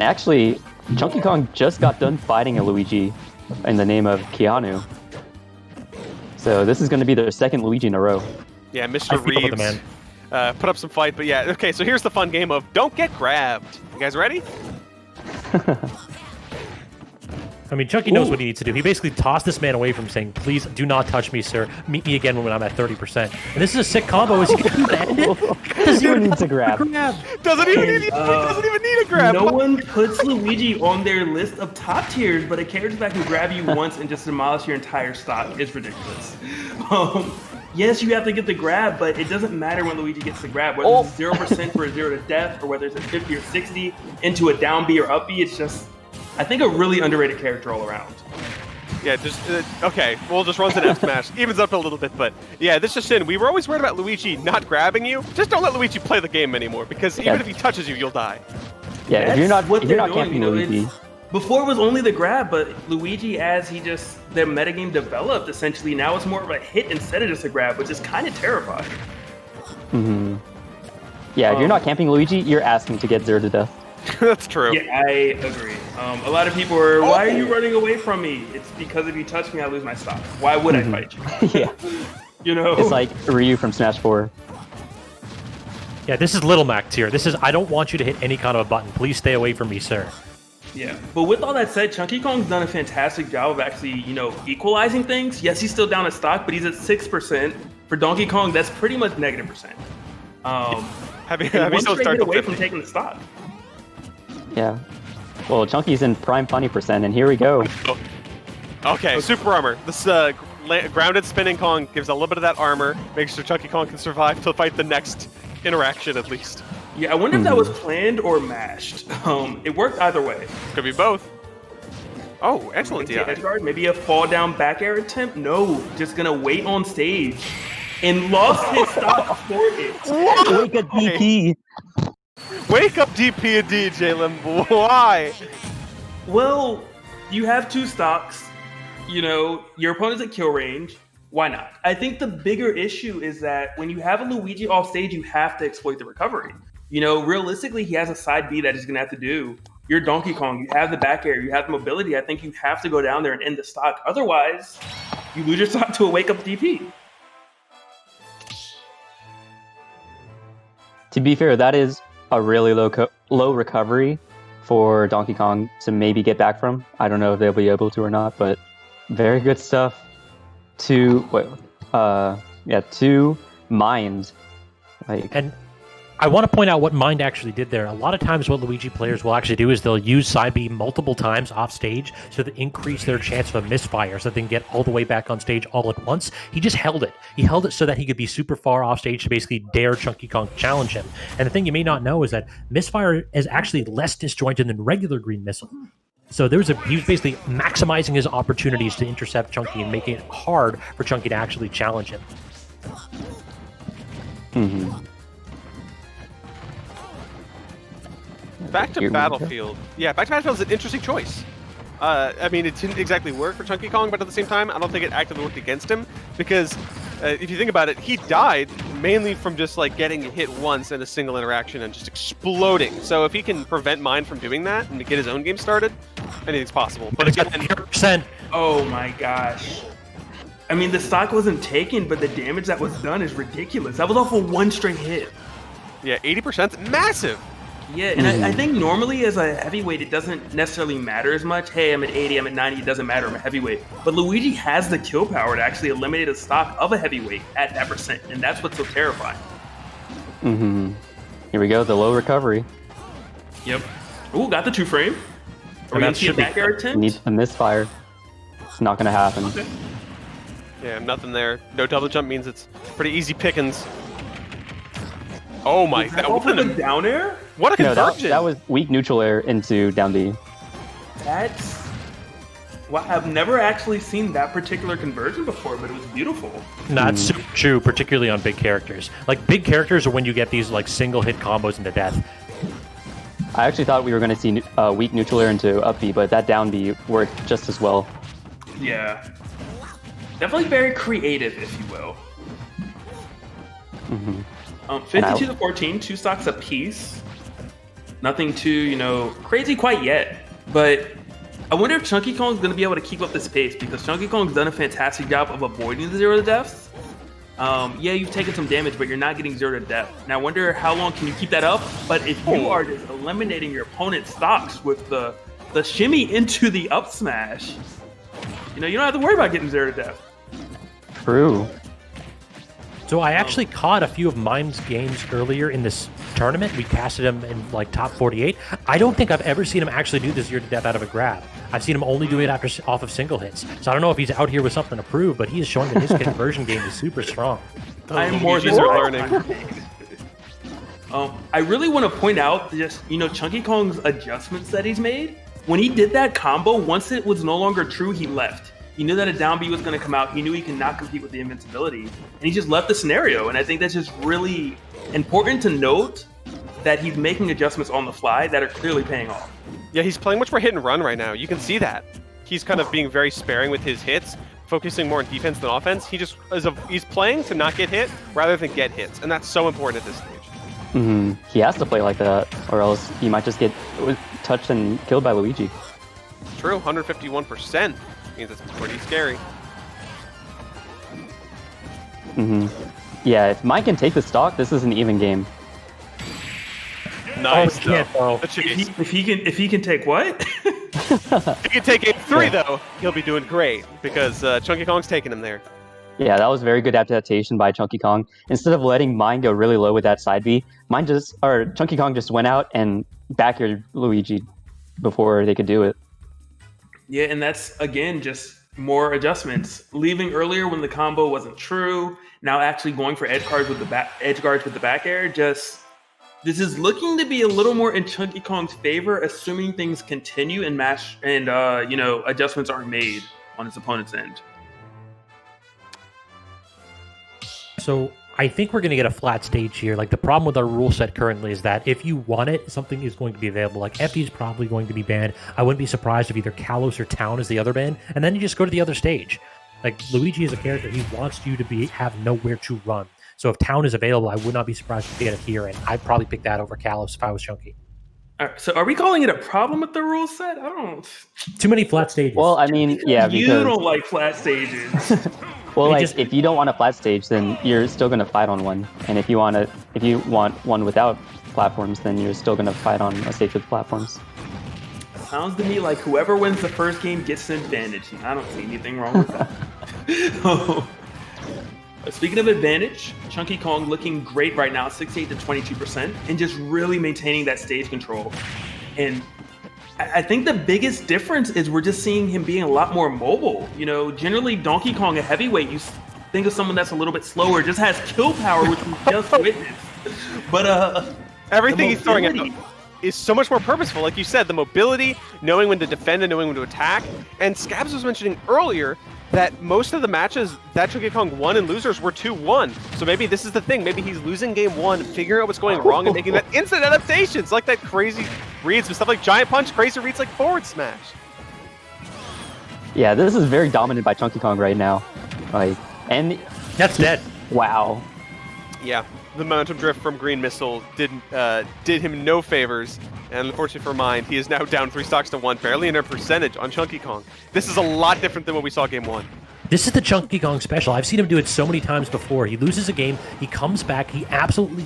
Actually, ChunkyKong just got done fighting a Luigi in the name of Keanu. So this is going to be their second Luigi in a row. Yeah, Mr. Reeves put up some fight, but yeah, okay, so here's the fun game of don't get grabbed. You guys ready? I mean, Chunky knows what he needs to do. He basically tossed this man away from saying, please do not touch me, sir. Meet me again when I'm at 30%. And this is a sick combo. Is he going to end it? Does he need to grab? Doesn't even need a grab. No one puts Luigi on their list of top tiers, but a character that can grab you once and just demolish your entire stock is ridiculous. Yes, you have to get the grab, but it doesn't matter when Luigi gets the grab. Whether it's 0% for a 0 to death, or whether it's a 50 or 60 into a down B or up B, it's just, I think, a really underrated character all around. Yeah, just, okay, we'll just run to an F smash. Evens up a little bit, but yeah, this is in. We were always worried about Luigi not grabbing you. Just don't let Luigi play the game anymore, because even if he touches you, you'll die. Yeah, if you're not camping Luigi. Before it was only the grab, but Luigi, as their metagame developed, essentially, now it's more of a hit instead of just a grab, which is kind of terrifying. Yeah, if you're not camping Luigi, you're asking to get 0 to death. That's true. Yeah, I agree. A lot of people are, why are you running away from me? It's because if you touch me, I lose my stock. Why would I fight you? Yeah. You know? It's like Ryu from Smash 4. Yeah, this is Little Mac tier. This is, I don't want you to hit any kind of a button. Please stay away from me, sir. Yeah, but with all that said, ChunkyKong's done a fantastic job of actually, equalizing things. Yes, he's still down in stock, but he's at 6%. For Donkey Kong, that's pretty much -%. Have still started away from taking the stock. Yeah. Well, Chunky's in prime funny percent, and here we go. Okay, super armor. This grounded spinning Kong gives a little bit of that armor, makes sure ChunkyKong can survive to fight the next interaction at least. Yeah, I wonder if that was planned or mashed. It worked either way. Could be both. Oh, excellent DI. Maybe a fall down back air attempt? No, just gonna wait on stage. And lost his stock for it. Wake up, DP. Wake up, DP and DJ Limbo. Why? Well, you have 2 stocks. Your opponent's at kill range. Why not? I think the bigger issue is that when you have a Luigi off stage, you have to exploit the recovery. Realistically, he has a side B that he's going to have to do. You're Donkey Kong. You have the back air. You have the mobility. I think you have to go down there and end the stock. Otherwise, you lose your stock to a wake-up DP. To be fair, that is a really low recovery for Donkey Kong to maybe get back from. I don't know if they'll be able to or not, but very good stuff. To mind. And I want to point out what Mind actually did there. A lot of times what Luigi players will actually do is they'll use side B multiple times off stage so to increase their chance of a misfire so they can get all the way back on stage all at once. He just held it. He held it so that he could be super far off stage to basically dare ChunkyKong to challenge him. And the thing you may not know is that misfire is actually less disjointed than regular green missile. So he was basically maximizing his opportunities to intercept Chunky and making it hard for Chunky to actually challenge him. Back to Battlefield. Yeah, Back to Battlefield is an interesting choice. I mean, it didn't exactly work for ChunkyKong, but at the same time, I don't think it actively worked against him because if you think about it, he died mainly from just like getting hit once in a single interaction and just exploding. So if he can prevent Mind from doing that and get his own game started, anything's possible. But again, 100%. Oh my gosh. I mean, the stock wasn't taken, but the damage that was done is ridiculous. That was off of 1 straight hit. Yeah, 80%'s massive. Yeah, and I think normally as a heavyweight, it doesn't necessarily matter as much. Hey, I'm at 80, I'm at 90, it doesn't matter, I'm a heavyweight. But Luigi has the kill power to actually eliminate a stock of a heavyweight at that percent, and that's what's so terrifying. Here we go, the low recovery. Yep. Ooh, got the 2 frame. Are we going to see a back air attempt? Needs a misfire. It's not going to happen. Okay. Yeah, nothing there. No double jump means it's pretty easy pickings. Oh my, that wasn't a down air? What a conversion! No, that was weak neutral air into down B. That's... Well, I've never actually seen that particular conversion before, but it was beautiful. That's super true, particularly on big characters. Like, big characters are when you get these, like, single-hit combos into death. I actually thought we were going to see weak neutral air into up B, but that down B worked just as well. Yeah. Definitely very creative, if you will. 52 to 14, 2 stocks apiece. Nothing too, crazy quite yet. But I wonder if ChunkyKong's going to be able to keep up this pace, because ChunkyKong's done a fantastic job of avoiding the 0 to deaths. Yeah, you've taken some damage, but you're not getting 0 to death. Now, I wonder how long can you keep that up? But if you are just eliminating your opponent's stocks with the shimmy into the up smash, you don't have to worry about getting 0 to death. True. So I actually caught a few of Mime's games earlier in this tournament. We casted him in like top 48. I don't think I've ever seen him actually do this 0 to death out of a grab. I've seen him only do it off of single hits. So I don't know if he's out here with something to prove, but he is showing that his conversion game is super strong. I'm more than learning. I really want to point out just ChunkyKong's adjustments that he's made. When he did that combo, once it was no longer true, he left. He knew that a down B was going to come out. He knew he could not compete with the invincibility. And he just left the scenario. And I think that's just really important to note, that he's making adjustments on the fly that are clearly paying off. Yeah, he's playing much more hit and run right now. You can see that. He's kind of being very sparing with his hits, focusing more on defense than offense. He's playing to not get hit rather than get hits. And that's so important at this stage. He has to play like that, or else he might just get touched and killed by Luigi. True, 151%. Means it's pretty scary. Yeah, if Mike can take the stock, this is an even game. Nice, though. If he can take what? If he can take game 3, though, he'll be doing great, because ChunkyKong's taking him there. Yeah, that was very good adaptation by ChunkyKong. Instead of letting mine go really low with that side B, ChunkyKong just went out and back-aired Luigi before they could do it. Yeah, and that's, again, just more adjustments. Leaving earlier when the combo wasn't true, now actually going for edge guards with the back air. This is looking to be a little more in ChunkyKong's favor, assuming things continue and adjustments aren't made on his opponent's end. So I think we're going to get a flat stage here. Like, the problem with our rule set currently is that if you want it, something is going to be available. Like, FD is probably going to be banned. I wouldn't be surprised if either Kalos or Town is the other ban, and then you just go to the other stage. Like, Luigi is a character, he wants you to have nowhere to run. So if Town is available, I would not be surprised to get it here, and I'd probably pick that over Kalos if I was Chunky. All right, so are we calling it a problem with the rule set? I don't... Too many flat stages. Well, I mean, yeah, because... You don't like flat stages. Well, if you don't want a flat stage, then you're still going to fight on one. And if you want one without platforms, then you're still going to fight on a stage with platforms. Sounds to me like whoever wins the first game gets an advantage, and I don't see anything wrong with that. Speaking of advantage, ChunkyKong looking great right now, 68 to 22%, and just really maintaining that stage control. And I think the biggest difference is we're just seeing him being a lot more mobile. Generally Donkey Kong, a heavyweight, you think of someone that's a little bit slower, just has kill power, which we just witnessed. But everything he's throwing at is so much more purposeful. Like you said, the mobility, knowing when to defend and knowing when to attack. And Scabs was mentioning earlier that most of the matches that ChunkyKong won and losers were 2-1. So maybe this is the thing. Maybe he's losing game 1, figuring out what's going wrong, and making that instant adaptations, like that crazy reads with stuff like Giant Punch, crazy reads like Forward Smash. Yeah, this is very dominant by ChunkyKong right now. And that's dead. Wow. Yeah, the momentum drift from Green Missile did him no favors, and unfortunately for mine, he is now down 3 stocks to 1, barely in a percentage on ChunkyKong. This is a lot different than what we saw game 1. This is the ChunkyKong special. I've seen him do it so many times before. He loses a game, he comes back, he absolutely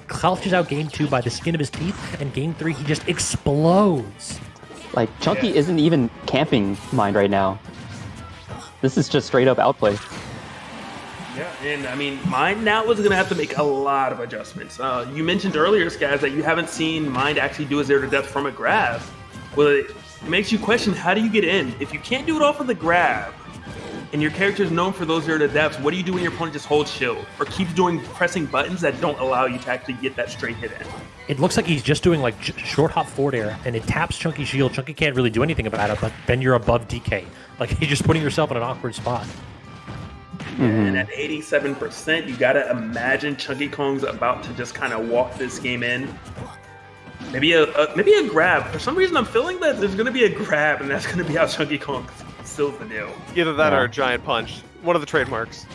clutches out game 2 by the skin of his teeth, and game 3 he just explodes. Chunky isn't even camping mine right now. This is just straight up outplay. Yeah, and I mean, Mind now is going to have to make a lot of adjustments. You mentioned earlier, Skaz, that you haven't seen Mind actually do a 0 to death from a grab. Well, it makes you question, how do you get in? If you can't do it off of the grab, and your character is known for those 0 to deaths, what do you do when your opponent just holds shield, or keeps pressing buttons that don't allow you to actually get that straight hit in? It looks like he's just doing short hop forward air, and it taps Chunky's shield. Chunky can't really do anything about it, but then you're above DK. You're just putting yourself in an awkward spot. And at 87%, you gotta imagine ChunkyKong's about to just kind of walk this game in. Maybe a grab. For some reason, I'm feeling that there's gonna be a grab, and that's gonna be how ChunkyKong seals the deal. Either that or a Giant Punch. One of the trademarks.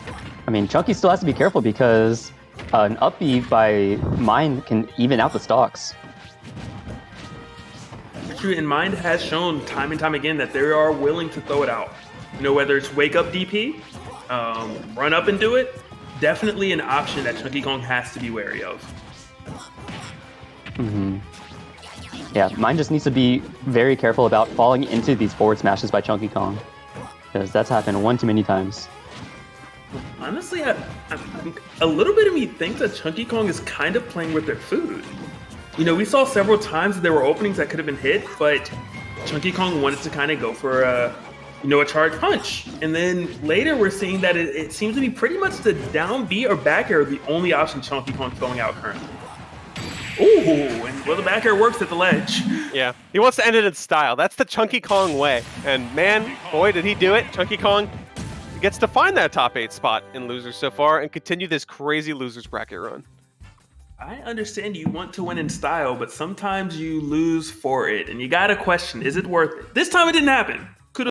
I mean, Chunky still has to be careful because an up B by mine can even out the stocks. that's true. And Mind has shown time and time again that they are willing to throw it out. You know, whether it's wake up DP, run up and do it, definitely an option that ChunkyKong has to be wary of. Yeah, mine just needs to be very careful about falling into these forward smashes by ChunkyKong, because that's happened one too many times. Honestly, a little bit of me thinks that ChunkyKong is kind of playing with their food. You know, we saw several times that there were openings that could have been hit, but ChunkyKong wanted to kind of go for a charge punch. And then later we're seeing that it seems to be pretty much the down B or back air the only option ChunkyKong's throwing out currently. Ooh, and well, the back air works at the ledge. Yeah, he wants to end it in style. That's the ChunkyKong way. And man, boy, did he do it. ChunkyKong gets to find that top 8 spot in losers so far and continue this crazy losers bracket run. I understand you want to win in style, but sometimes you lose for it. And you got to question, is it worth it? This time it didn't happen.